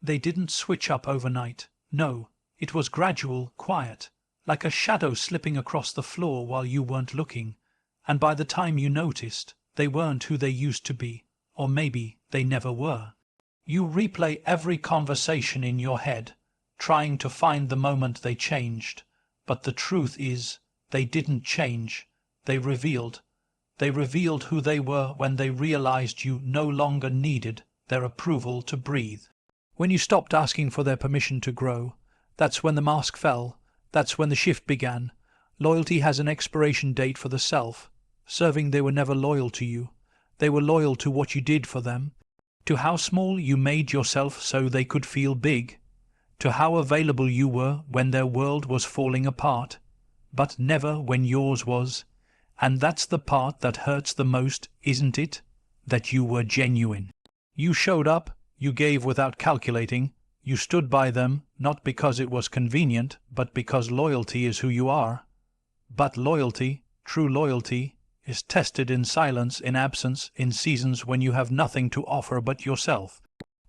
They didn't switch up overnight. No, it was gradual, quiet, like a shadow slipping across the floor while you weren't looking, and by the time you noticed, they weren't who they used to be, or maybe they never were. You replay every conversation in your head, trying to find the moment they changed, but the truth is, they didn't change. They revealed who they were when they realized you no longer needed their approval to breathe. When you stopped asking for their permission to grow, that's when the mask fell, that's when the shift began. Loyalty has an expiration date for the self. Serving, they were never loyal to you. They were loyal to what you did for them, to how small you made yourself so they could feel big, to how available you were when their world was falling apart, but never when yours was. And that's the part that hurts the most, isn't it? That you were genuine. You showed up, you gave without calculating, you stood by them, not because it was convenient, but because loyalty is who you are. But loyalty, true loyalty, is tested in silence, in absence, in seasons when you have nothing to offer but yourself.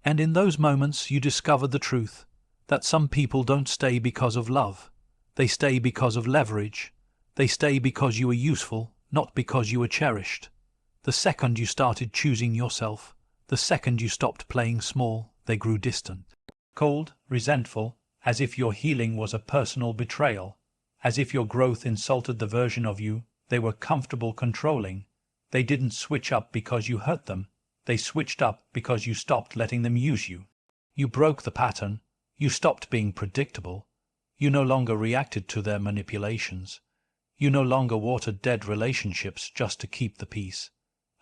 And in those moments you discover the truth, that some people don't stay because of love. They stay because of leverage. They stay because you were useful, not because you were cherished. The second you started choosing yourself, the second you stopped playing small, they grew distant. Cold, resentful, as if your healing was a personal betrayal, as if your growth insulted the version of you they were comfortable controlling. They didn't switch up because you hurt them. They switched up because you stopped letting them use you. You broke the pattern. You stopped being predictable. You no longer reacted to their manipulations. You no longer watered dead relationships just to keep the peace.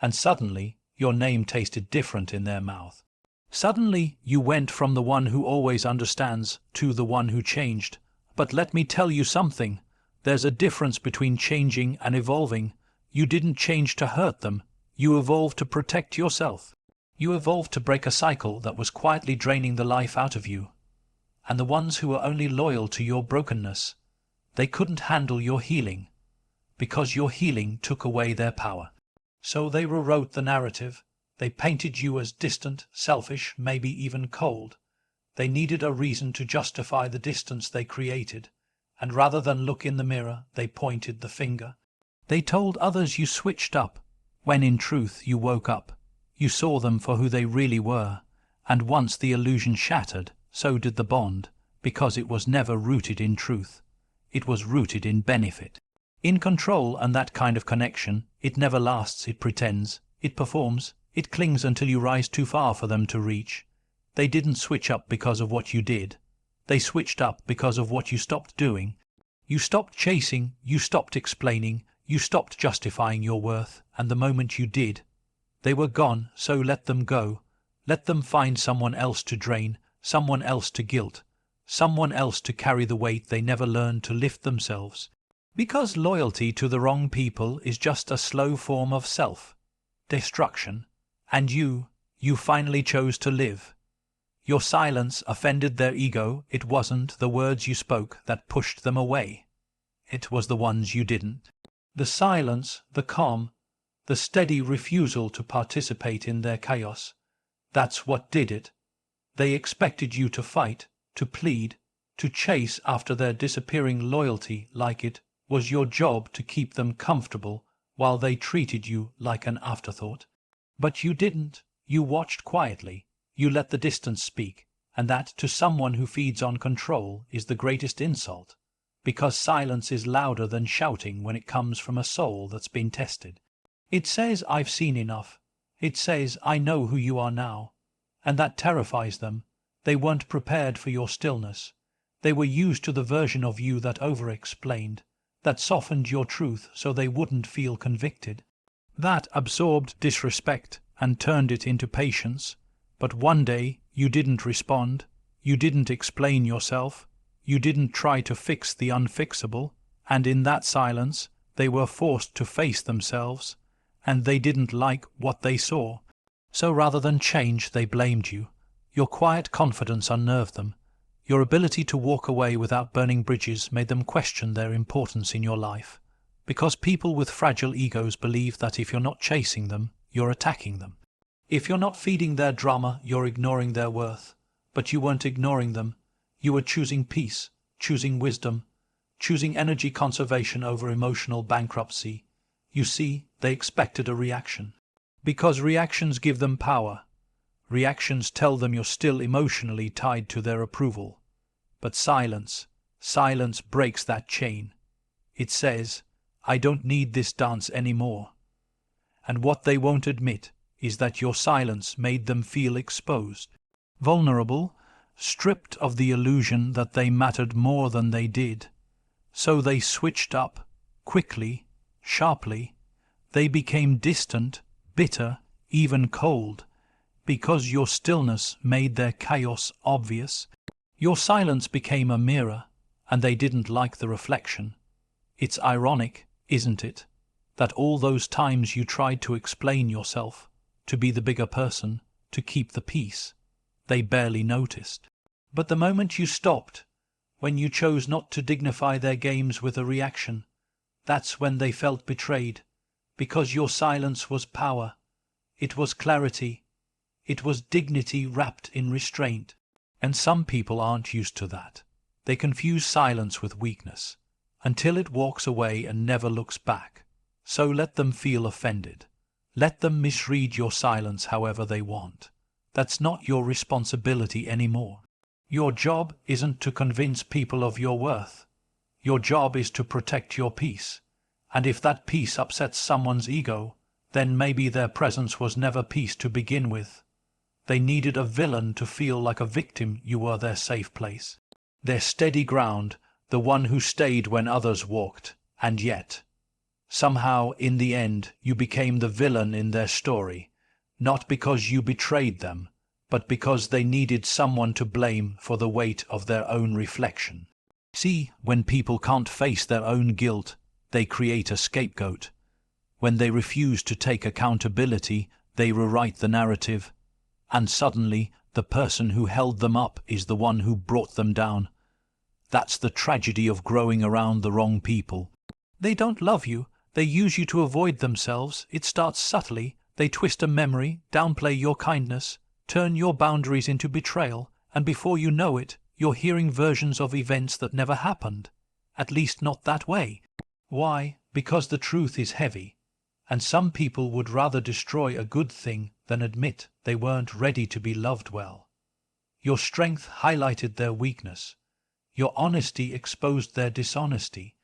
And suddenly, your name tasted different in their mouth. Suddenly, you went from the one who always understands to the one who changed. But let me tell you something. There's a difference between changing and evolving. You didn't change to hurt them. You evolved to protect yourself. You evolved to break a cycle that was quietly draining the life out of you. And the ones who were only loyal to your brokenness, they couldn't handle your healing, because your healing took away their power. So they rewrote the narrative. They painted you as distant, selfish, maybe even cold. They needed a reason to justify the distance they created, and rather than look in the mirror, they pointed the finger. They told others you switched up, when in truth you woke up. You saw them for who they really were, and once the illusion shattered, so did the bond, because it was never rooted in truth. It was rooted in benefit. In control and that kind of connection, it never lasts, it pretends, it performs, it clings until you rise too far for them to reach. They didn't switch up because of what you did. They switched up because of what you stopped doing. You stopped chasing, you stopped explaining, you stopped justifying your worth, and the moment you did, they were gone, so let them go. Let them find someone else to drain, someone else to guilt, someone else to carry the weight they never learned to lift themselves. Because loyalty to the wrong people is just a slow form of self-destruction, and you finally chose to live. Your silence offended their ego. It wasn't the words you spoke that pushed them away. It was the ones you didn't. The silence, the calm, the steady refusal to participate in their chaos. That's what did it. They expected you to fight, to plead, to chase after their disappearing loyalty like it was your job to keep them comfortable while they treated you like an afterthought. But you didn't. You watched quietly. You let the distance speak, and that, to someone who feeds on control, is the greatest insult, because silence is louder than shouting when it comes from a soul that's been tested. It says, I've seen enough. It says, I know who you are now. And that terrifies them. They weren't prepared for your stillness. They were used to the version of you that over-explained, that softened your truth so they wouldn't feel convicted. That absorbed disrespect and turned it into patience. But one day you didn't respond, you didn't explain yourself, you didn't try to fix the unfixable, and in that silence they were forced to face themselves, and they didn't like what they saw. So rather than change, they blamed you. Your quiet confidence unnerved them. Your ability to walk away without burning bridges made them question their importance in your life, because people with fragile egos believe that if you're not chasing them, you're attacking them. If you're not feeding their drama, you're ignoring their worth. But you weren't ignoring them. You were choosing peace, choosing wisdom, choosing energy conservation over emotional bankruptcy. You see, they expected a reaction. Because reactions give them power. Reactions tell them you're still emotionally tied to their approval. But silence breaks that chain. It says, I don't need this dance anymore. And what they won't admit is that your silence made them feel exposed, vulnerable, stripped of the illusion that they mattered more than they did. So they switched up, quickly, sharply. They became distant, bitter, even cold, because your stillness made their chaos obvious. Your silence became a mirror, and they didn't like the reflection. It's ironic, isn't it, that all those times you tried to explain yourself, to be the bigger person, to keep the peace, they barely noticed. But the moment you stopped, when you chose not to dignify their games with a reaction, that's when they felt betrayed, because your silence was power. It was clarity. It was dignity wrapped in restraint. And some people aren't used to that. They confuse silence with weakness, until it walks away and never looks back. So let them feel offended. Let them misread your silence however they want. That's not your responsibility anymore. Your job isn't to convince people of your worth. Your job is to protect your peace. And if that peace upsets someone's ego, then maybe their presence was never peace to begin with. They needed a villain to feel like a victim. You were their safe place, their steady ground, the one who stayed when others walked. And yet, somehow, in the end, you became the villain in their story, not because you betrayed them, but because they needed someone to blame for the weight of their own reflection. See, when people can't face their own guilt, they create a scapegoat. When they refuse to take accountability, they rewrite the narrative. And suddenly, the person who held them up is the one who brought them down. That's the tragedy of growing around the wrong people. They don't love you. They use you to avoid themselves. It starts subtly. They twist a memory, downplay your kindness, turn your boundaries into betrayal, and before you know it, you're hearing versions of events that never happened. At least not that way. Why? Because the truth is heavy. And some people would rather destroy a good thing than admit they weren't ready to be loved well. Your strength highlighted their weakness. Your honesty exposed their dishonesty.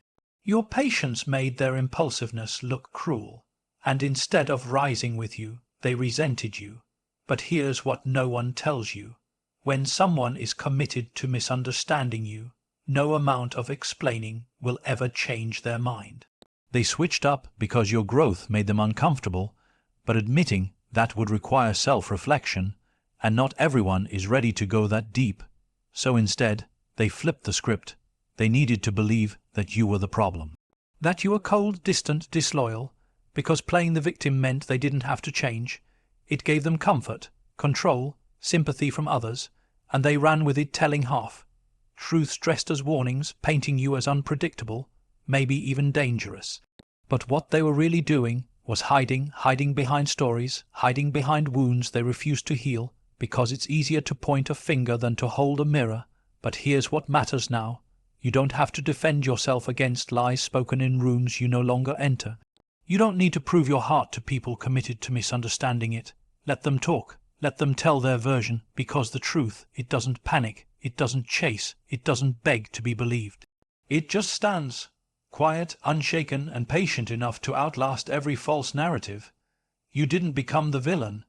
Your patience made their impulsiveness look cruel. And instead of rising with you, they resented you. But here's what no one tells you. When someone is committed to misunderstanding you, no amount of explaining will ever change their mind. They switched up because your growth made them uncomfortable, but admitting that would require self-reflection, and not everyone is ready to go that deep. So instead, they flipped the script. They needed to believe that you were the problem. That you were cold, distant, disloyal, because playing the victim meant they didn't have to change. It gave them comfort, control, sympathy from others, and they ran with it telling half. Truths dressed as warnings, painting you as unpredictable, maybe even dangerous. But what they were really doing was hiding behind stories, hiding behind wounds they refused to heal, because it's easier to point a finger than to hold a mirror. But here's what matters now. You don't have to defend yourself against lies spoken in rooms you no longer enter. You don't need to prove your heart to people committed to misunderstanding it. Let them talk. Let them tell their version, because the truth, it doesn't panic, it doesn't chase, it doesn't beg to be believed. It just stands, quiet, unshaken, and patient enough to outlast every false narrative. You didn't become the villain.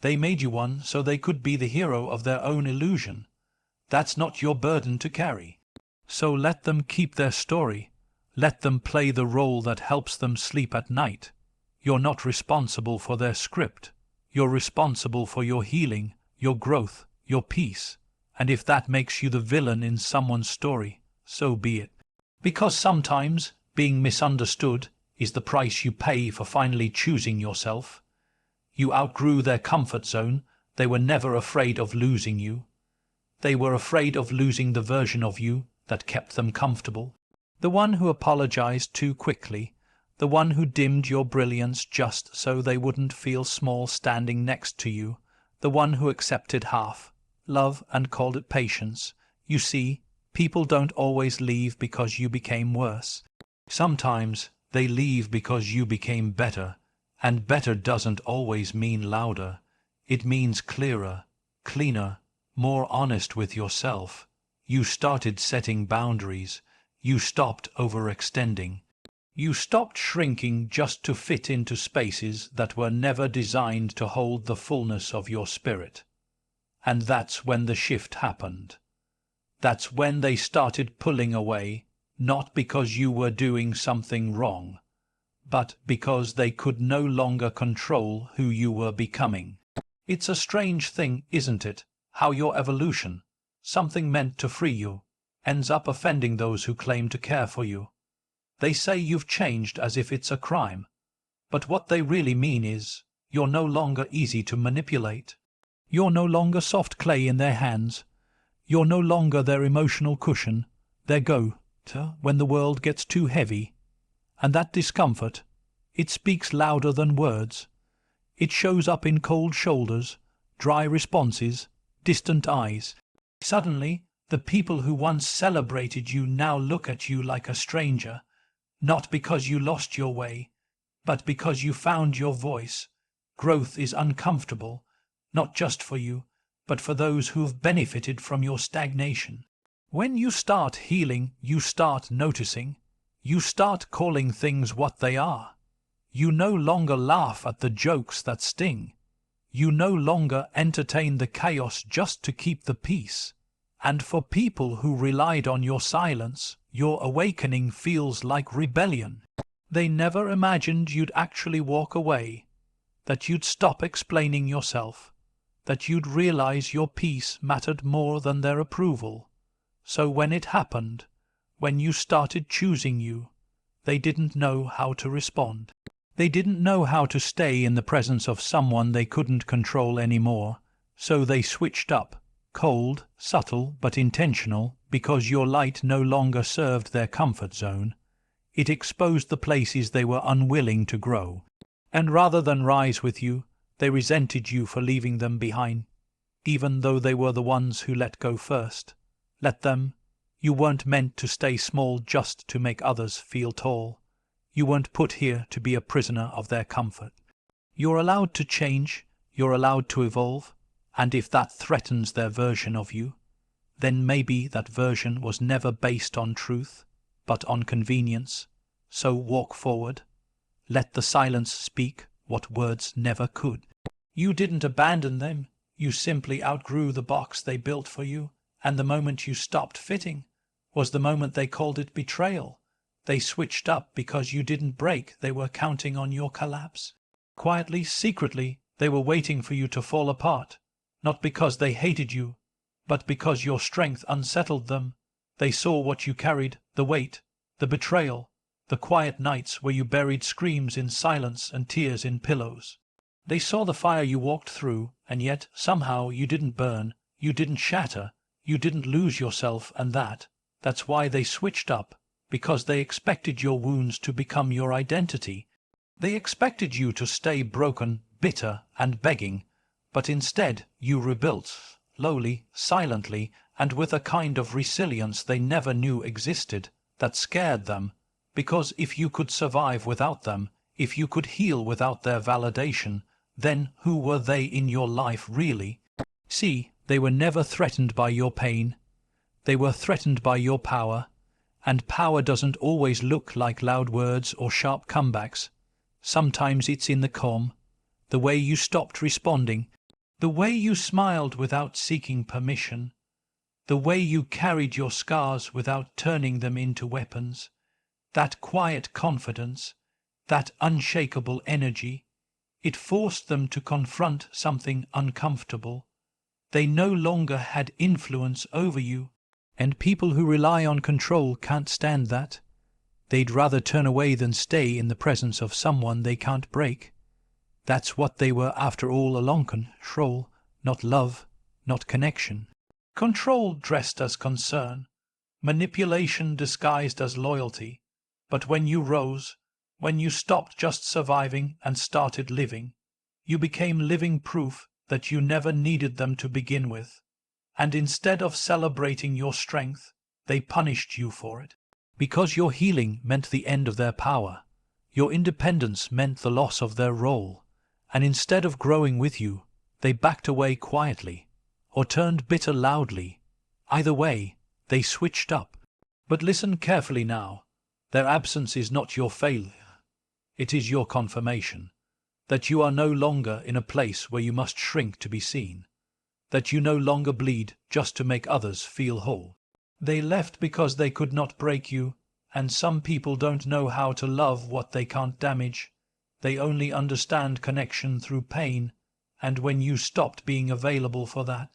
They made you one so they could be the hero of their own illusion. That's not your burden to carry. So let them keep their story. Let them play the role that helps them sleep at night. You're not responsible for their script. You're responsible for your healing, your growth, your peace. And if that makes you the villain in someone's story, so be it. Because sometimes being misunderstood is the price you pay for finally choosing yourself. You outgrew their comfort zone. They were never afraid of losing you. They were afraid of losing the version of you that kept them comfortable. The one who apologized too quickly. The one who dimmed your brilliance just so they wouldn't feel small standing next to you. The one who accepted half. love, and called it patience. You see, people don't always leave because you became worse. Sometimes they leave because you became better, and better doesn't always mean louder. It means clearer, cleaner, more honest with yourself. You started setting boundaries. You stopped overextending. You stopped shrinking just to fit into spaces that were never designed to hold the fullness of your spirit. And that's when the shift happened. That's when they started pulling away, not because you were doing something wrong, but because they could no longer control who you were becoming. It's a strange thing, isn't it, how your evolution, something meant to free you, ends up offending those who claim to care for you. They say you've changed as if it's a crime, but what they really mean is you're no longer easy to manipulate. You're no longer soft clay in their hands. You're no longer their emotional cushion, their go-to when the world gets too heavy. And that discomfort, it speaks louder than words. It shows up in cold shoulders, dry responses, distant eyes. Suddenly, the people who once celebrated you now look at you like a stranger, not because you lost your way, but because you found your voice. Growth is uncomfortable, not just for you, but for those who've benefited from your stagnation. When you start healing, you start noticing. You start calling things what they are. You no longer laugh at the jokes that sting. You no longer entertain the chaos just to keep the peace. And for people who relied on your silence, your awakening feels like rebellion. They never imagined you'd actually walk away, that you'd stop explaining yourself, that you'd realize your peace mattered more than their approval. So when it happened, when you started choosing you, they didn't know how to respond. They didn't know how to stay in the presence of someone they couldn't control anymore, so they switched up, cold, subtle, but intentional, because your light no longer served their comfort zone. It exposed the places they were unwilling to grow, and rather than rise with you, they resented you for leaving them behind, even though they were the ones who let go first. Let them. You weren't meant to stay small just to make others feel tall. You weren't put here to be a prisoner of their comfort. You're allowed to change, you're allowed to evolve, and if that threatens their version of you, then maybe that version was never based on truth, but on convenience. So walk forward. Let the silence speak what words never could. You didn't abandon them. You simply outgrew the box they built for you, and the moment you stopped fitting was the moment they called it betrayal. They switched up because you didn't break. They were counting on your collapse. Quietly, secretly, they were waiting for you to fall apart, not because they hated you, but because your strength unsettled them. They saw what you carried, the weight, the betrayal, the quiet nights where you buried screams in silence and tears in pillows. They saw the fire you walked through, and yet somehow you didn't burn, you didn't shatter, you didn't lose yourself, and that's why they switched up, because they expected your wounds to become your identity. They expected you to stay broken, bitter, and begging, but instead you rebuilt, slowly, silently, and with a kind of resilience they never knew existed, that scared them, because if you could survive without them, if you could heal without their validation, then who were they in your life really? See, they were never threatened by your pain. They were threatened by your power, and power doesn't always look like loud words or sharp comebacks. Sometimes it's in the calm, the way you stopped responding, the way you smiled without seeking permission, the way you carried your scars without turning them into weapons. That quiet confidence, that unshakable energy, it forced them to confront something uncomfortable. They no longer had influence over you, and people who rely on control can't stand that. They'd rather turn away than stay in the presence of someone they can't break. That's what they were after all along, control, not love, not connection. Control dressed as concern, manipulation disguised as loyalty. But when you rose, when you stopped just surviving and started living, you became living proof that you never needed them to begin with. And instead of celebrating your strength, they punished you for it. Because your healing meant the end of their power, your independence meant the loss of their role, and instead of growing with you, they backed away quietly, or turned bitter loudly. Either way, they switched up. But listen carefully now. Their absence is not your failure. It is your confirmation that you are no longer in a place where you must shrink to be seen, that you no longer bleed just to make others feel whole. They left because they could not break you, and some people don't know how to love what they can't damage. They only understand connection through pain, and when you stopped being available for that,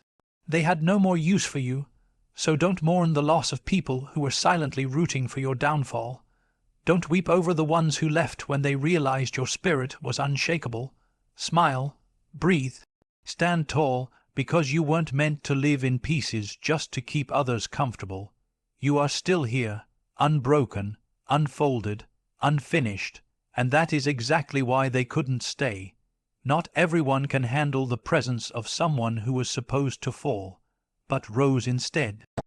they had no more use for you. So don't mourn the loss of people who were silently rooting for your downfall. Don't weep over the ones who left when they realized your spirit was unshakable. Smile, breathe, stand tall, because you weren't meant to live in pieces just to keep others comfortable. You are still here, unbroken, unfolded, unfinished, and that is exactly why they couldn't stay. Not everyone can handle the presence of someone who was supposed to fall, but rose instead.